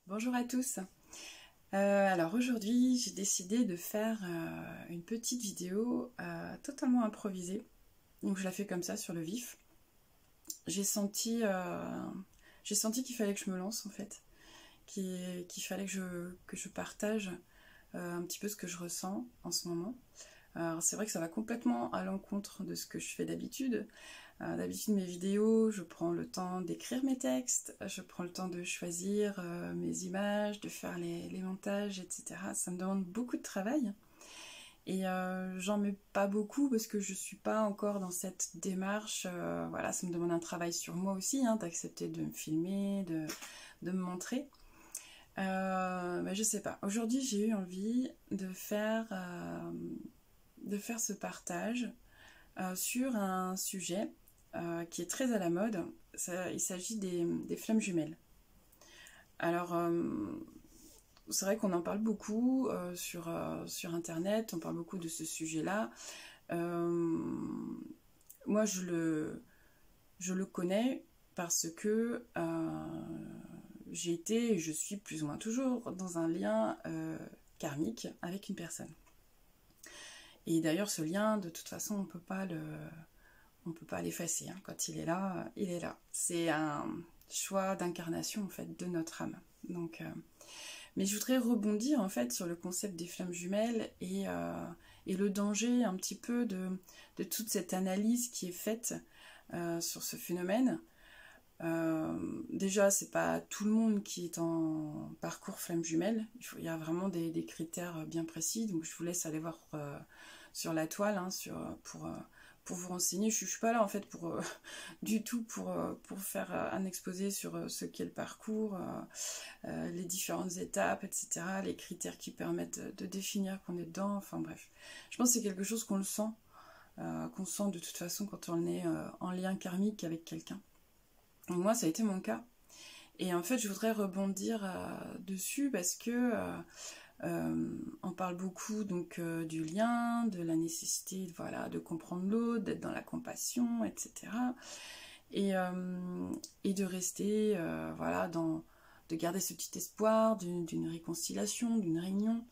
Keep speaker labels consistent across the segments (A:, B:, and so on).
A: Bonjour à tous. Alors aujourd'hui, j'ai décidé de faire une petite vidéo totalement improvisée. Donc je la fais comme ça sur le vif. J'ai senti, j'ai senti qu'il fallait que je me lance en fait, qu'il fallait que je partage un petit peu ce que je ressens en ce moment. Alors c'est vrai que ça va complètement à l'encontre de ce que je fais d'habitude. D'habitude, mes vidéos, je prends le temps d'écrire mes textes, je prends le temps de choisir mes images, de faire les montages, etc. Ça me demande beaucoup de travail et j'en mets pas beaucoup parce que je suis pas encore dans cette démarche. Voilà, ça me demande un travail sur moi aussi, hein, d'accepter de me filmer, de me montrer. Mais je sais pas. Aujourd'hui, j'ai eu envie de faire ce partage sur un sujet qui est très à la mode. Il s'agit des flammes jumelles. Alors, c'est vrai qu'on en parle beaucoup sur Internet, on parle beaucoup de ce sujet-là. Moi, je le connais parce que j'ai été, et je suis plus ou moins toujours, dans un lien karmique avec une personne. Et d'ailleurs, ce lien, de toute façon, on peut pas l'effacer, hein. Quand il est là, il est là. C'est un choix d'incarnation en fait de notre âme. Donc, mais je voudrais rebondir en fait sur le concept des flammes jumelles et le danger un petit peu de toute cette analyse qui est faite sur ce phénomène. Déjà, c'est pas tout le monde qui est en parcours flammes jumelles. Il y a vraiment des critères bien précis. Donc, je vous laisse aller voir sur la toile, hein, pour vous renseigner. Je suis pas là en fait du tout pour faire un exposé sur ce qu'est le parcours, les différentes étapes, etc., les critères qui permettent de définir qu'on est dedans, enfin bref. Je pense que c'est quelque chose qu'on sent de toute façon quand on est en lien karmique avec quelqu'un. Donc moi, ça a été mon cas. Et en fait, je voudrais rebondir dessus parce que on parle beaucoup donc du lien, de la nécessité voilà, de comprendre l'autre, d'être dans la compassion, etc. Et de rester voilà, de garder ce petit espoir d'une réconciliation, d'une réunion.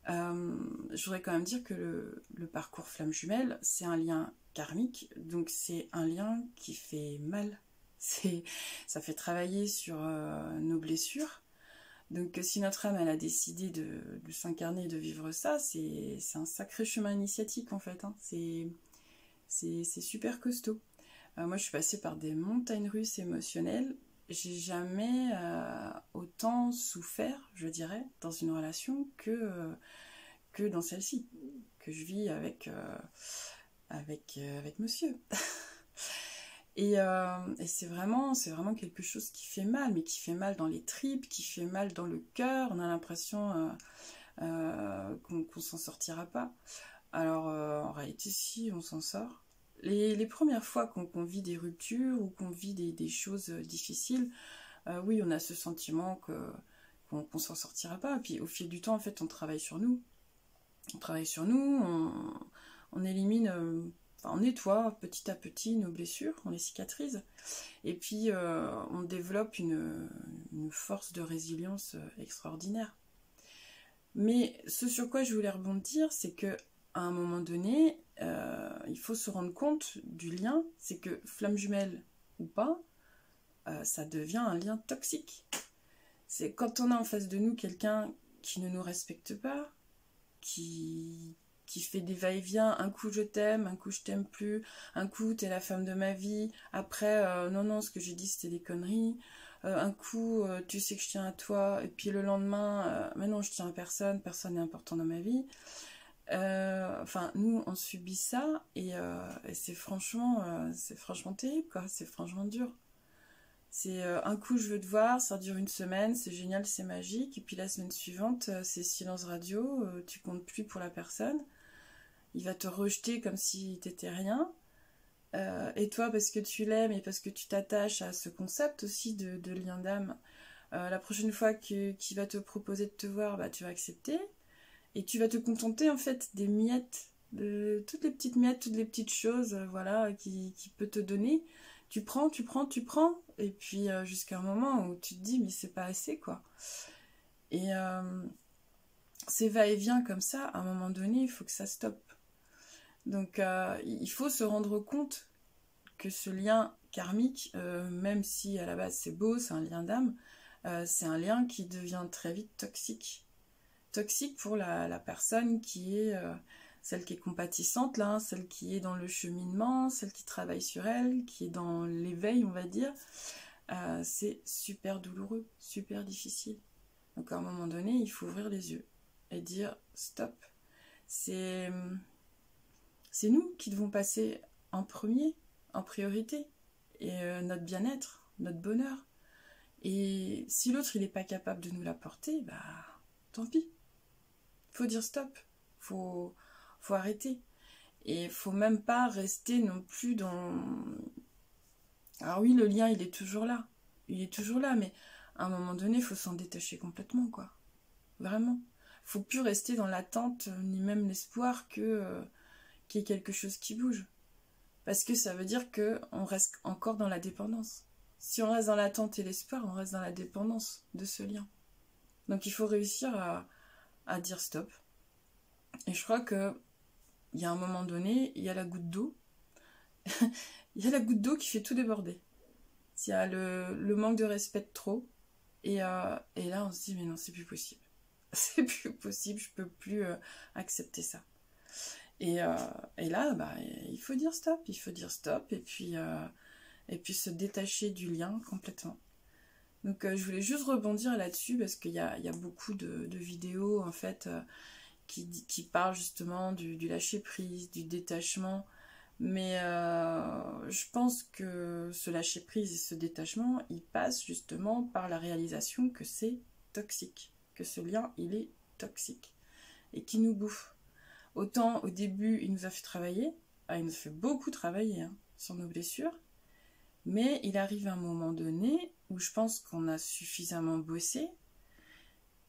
A: Je voudrais quand même dire que le parcours flamme jumelle, c'est un lien karmique, donc c'est un lien qui fait mal. Ça fait travailler sur nos blessures. Donc si notre âme elle a décidé de s'incarner et de vivre ça, c'est un sacré chemin initiatique en fait, hein. C'est super costaud. Moi je suis passée par des montagnes russes émotionnelles. J'ai jamais autant souffert, je dirais, dans une relation que dans celle-ci, que je vis avec monsieur. Et c'est vraiment quelque chose qui fait mal, mais qui fait mal dans les tripes, qui fait mal dans le cœur. On a l'impression qu'on s'en sortira pas. Alors, en réalité, si, on s'en sort. Les premières fois qu'on vit des ruptures ou qu'on vit des choses difficiles, oui, on a ce sentiment qu'on s'en sortira pas. Et puis, au fil du temps, en fait, on travaille sur nous. On travaille sur nous, on élimine... Enfin, on nettoie petit à petit nos blessures, on les cicatrise, et puis on développe une force de résilience extraordinaire. Mais ce sur quoi je voulais rebondir, c'est que à un moment donné, il faut se rendre compte du lien, c'est que flamme jumelle ou pas, ça devient un lien toxique. C'est quand on a en face de nous quelqu'un qui ne nous respecte pas, qui fait des va-et-vient, un coup je t'aime, un coup je t'aime plus, un coup t'es la femme de ma vie, après non, ce que j'ai dit c'était des conneries, un coup tu sais que je tiens à toi, et puis le lendemain, mais non, je tiens à personne, personne n'est important dans ma vie. Enfin, nous on subit ça, et c'est franchement terrible, quoi, c'est franchement dur. C'est un coup je veux te voir, ça dure une semaine, c'est génial, c'est magique, et puis la semaine suivante, c'est silence radio, tu comptes plus pour la personne, il va te rejeter comme si t'étais rien, et toi parce que tu l'aimes et parce que tu t'attaches à ce concept aussi de lien d'âme, la prochaine fois qu'il va te proposer de te voir, bah, tu vas accepter, et tu vas te contenter en fait des miettes, de toutes les petites miettes, toutes les petites choses voilà, qui peut te donner. Tu prends, et puis jusqu'à un moment où tu te dis mais c'est pas assez quoi. Et ces va-et-vient comme ça, à un moment donné, il faut que ça stoppe. Donc il faut se rendre compte que ce lien karmique, même si à la base c'est beau, c'est un lien d'âme, c'est un lien qui devient très vite toxique. Toxique pour la personne qui est celle qui est compatissante, là, hein, celle qui est dans le cheminement, celle qui travaille sur elle, qui est dans l'éveil, on va dire. C'est super douloureux, super difficile. Donc à un moment donné, il faut ouvrir les yeux et dire stop. C'est nous qui devons passer en premier, en priorité, et notre bien-être, notre bonheur. Et si l'autre il n'est pas capable de nous l'apporter, bah tant pis. Faut dire stop. Faut arrêter. Et faut même pas rester non plus dans. Alors oui, le lien il est toujours là. Il est toujours là, mais à un moment donné, il faut s'en détacher complètement, quoi. Vraiment. Faut plus rester dans l'attente, ni même l'espoir qu'il y ait quelque chose qui bouge. Parce que ça veut dire qu'on reste encore dans la dépendance. Si on reste dans l'attente et l'espoir, on reste dans la dépendance de ce lien. Donc il faut réussir à dire stop. Et je crois que il y a un moment donné, il y a la goutte d'eau. Il y a la goutte d'eau qui fait tout déborder. Il y a le manque de respect de trop. Et là, on se dit, mais non, c'est plus possible. C'est plus possible, je peux plus accepter ça. Et là, bah, il faut dire stop. Il faut dire stop et puis se détacher du lien complètement. Donc je voulais juste rebondir là-dessus parce qu'il y a beaucoup de vidéos en fait qui parlent justement du lâcher-prise, du détachement. Mais je pense que ce lâcher-prise et ce détachement, il passe justement par la réalisation que c'est toxique, que ce lien, il est toxique et qui nous bouffe. Autant au début, il nous a fait travailler, il nous a fait beaucoup travailler hein, sur nos blessures, mais il arrive un moment donné où je pense qu'on a suffisamment bossé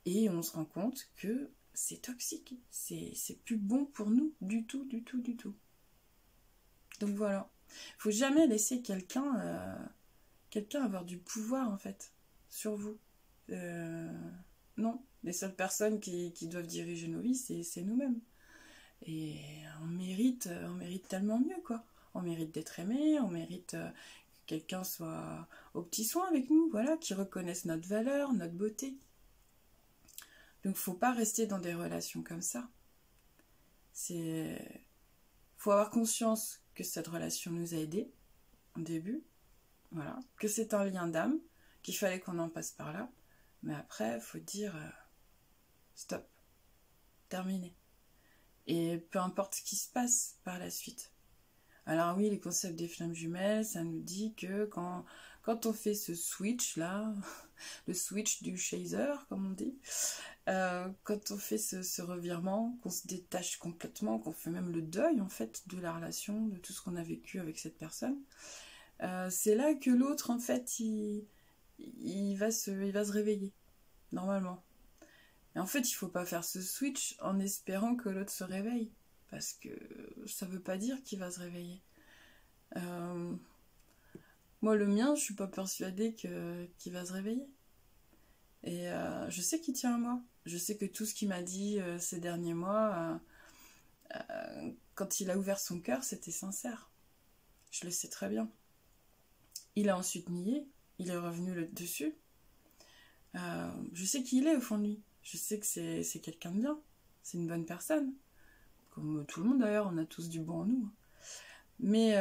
A: et on se rend compte que c'est toxique, c'est plus bon pour nous du tout, du tout, du tout. Donc voilà, faut jamais laisser quelqu'un avoir du pouvoir en fait sur vous. Non, les seules personnes qui doivent diriger nos vies, c'est nous-mêmes. Et on mérite tellement mieux quoi. On mérite d'être aimé, on mérite que quelqu'un soit au petit soin avec nous, voilà, qui reconnaisse notre valeur, notre beauté. Donc faut pas rester dans des relations comme ça. Faut avoir conscience que cette relation nous a aidés au début, voilà, que c'est un lien d'âme, qu'il fallait qu'on en passe par là, mais après, il faut dire stop, terminé. Et peu importe ce qui se passe par la suite. Alors oui, les concepts des flammes jumelles, ça nous dit que quand on fait ce switch là, le switch du chaser, comme on dit, quand on fait ce revirement, qu'on se détache complètement, qu'on fait même le deuil en fait de la relation, de tout ce qu'on a vécu avec cette personne, c'est là que l'autre en fait il va se réveiller normalement. Et en fait il faut pas faire ce switch en espérant que l'autre se réveille, parce que ça veut pas dire qu'il va se réveiller. Moi le mien, je suis pas persuadée qu'il va se réveiller. Et je sais qu'il tient à moi. Je sais que tout ce qu'il m'a dit ces derniers mois, quand il a ouvert son cœur, c'était sincère. Je le sais très bien. Il a ensuite nié, il est revenu dessus. Je sais qui il est au fond de lui. Je sais que c'est quelqu'un de bien. C'est une bonne personne. Comme tout le monde d'ailleurs, on a tous du bon en nous. Mais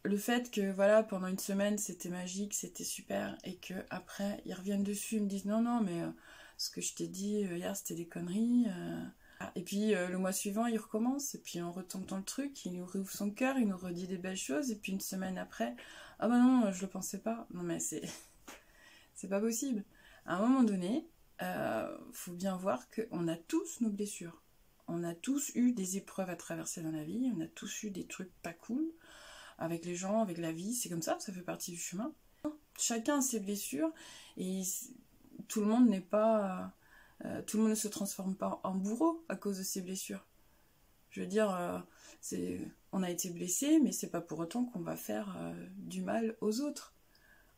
A: le fait que voilà, pendant une semaine c'était magique, c'était super, et que après ils reviennent dessus, ils me disent non mais ce que je t'ai dit hier c'était des conneries. Et puis le mois suivant il recommence, et puis on retombe dans le truc, il nous réouvre son cœur, il nous redit des belles choses, et puis une semaine après, ah bah non, je le pensais pas. Non mais c'est pas possible. À un moment donné, faut bien voir qu'on a tous nos blessures. On a tous eu des épreuves à traverser dans la vie, on a tous eu des trucs pas cool avec les gens, avec la vie, c'est comme ça fait partie du chemin. Chacun a ses blessures, et tout le monde n'est pas... tout le monde ne se transforme pas en bourreau à cause de ses blessures. Je veux dire, on a été blessé, mais c'est pas pour autant qu'on va faire du mal aux autres.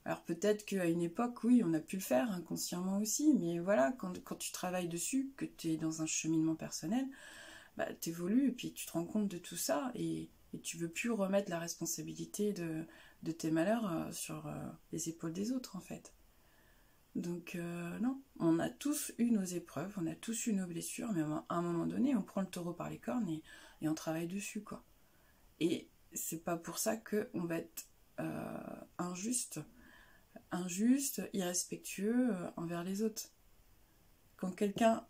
A: Alors peut-être qu'à une époque, oui, on a pu le faire inconsciemment aussi, mais voilà, quand tu travailles dessus, que tu es dans un cheminement personnel, bah, tu évolues et puis tu te rends compte de tout ça et tu veux plus remettre la responsabilité de tes malheurs sur les épaules des autres en fait. Donc non, on a tous eu nos épreuves, on a tous eu nos blessures, mais à un moment donné, on prend le taureau par les cornes et on travaille dessus, quoi. Et c'est pas pour ça qu'on va être injuste, irrespectueux envers les autres. Quand quelqu'un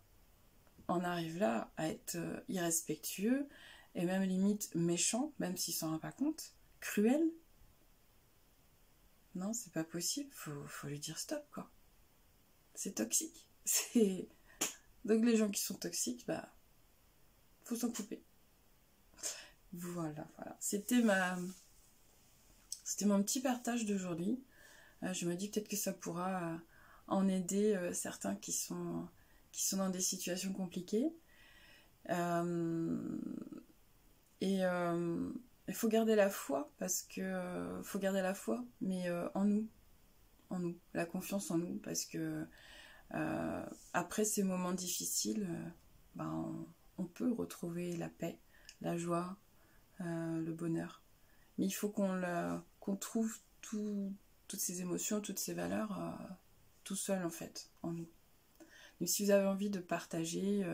A: en arrive là à être irrespectueux et même limite méchant, même s'il s'en rend pas compte, cruel, non, c'est pas possible, faut lui dire stop, quoi. C'est toxique. Donc les gens qui sont toxiques, bah, faut s'en couper. Voilà. C'était mon petit partage d'aujourd'hui. Je me dis peut-être que ça pourra en aider certains qui sont dans des situations compliquées. Et il faut garder la foi, parce que faut garder la foi, mais en nous, la confiance en nous, parce que après ces moments difficiles, on peut retrouver la paix, la joie, le bonheur. Mais il faut qu'on trouve toutes ces émotions, toutes ces valeurs tout seul en fait, en nous. Donc si vous avez envie de partager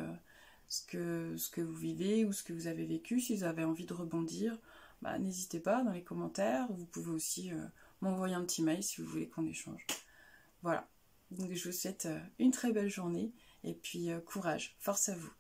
A: ce que vous vivez ou ce que vous avez vécu, si vous avez envie de rebondir, n'hésitez pas dans les commentaires. Vous pouvez aussi m'envoyer un petit mail si vous voulez qu'on échange. Voilà. Donc je vous souhaite une très belle journée et puis courage, force à vous.